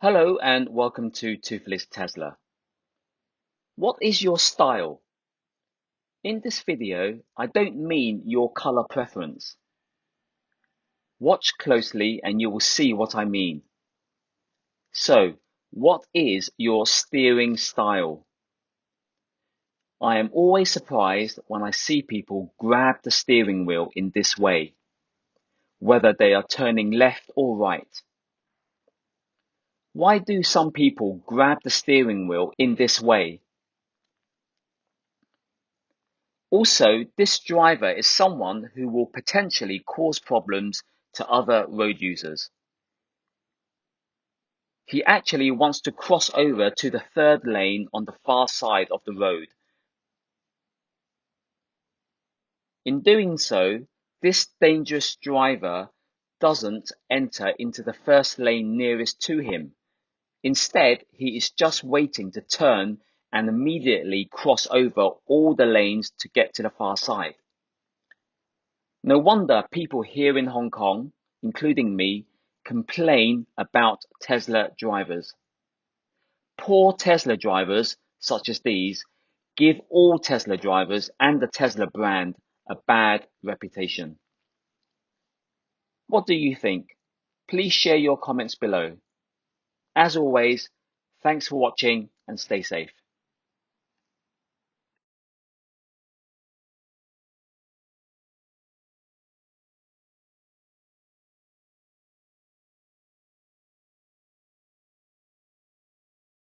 Hello and welcome to Toothless Tesla. What is your style? In this video, I don't mean your color preference. Watch closely and you will see what I mean. So, what is your steering style? I am always surprised when I see people grab the steering wheel in this way, whether they are turning left or right. Why do some people grab the steering wheel in this way? Also, this driver is someone who will potentially cause problems to other road users. He actually wants to cross over to the third lane on the far side of the road. In doing so, this dangerous driver doesn't enter into the first lane nearest to him. Instead, he is just waiting to turn and immediately cross over all the lanes to get to the far side. No wonder people here in Hong Kong, including me, complain about Tesla drivers. Poor Tesla drivers, such as these, give all Tesla drivers and the Tesla brand a bad reputation. What do you think? Please share your comments below. As always, thanks for watching and stay safe.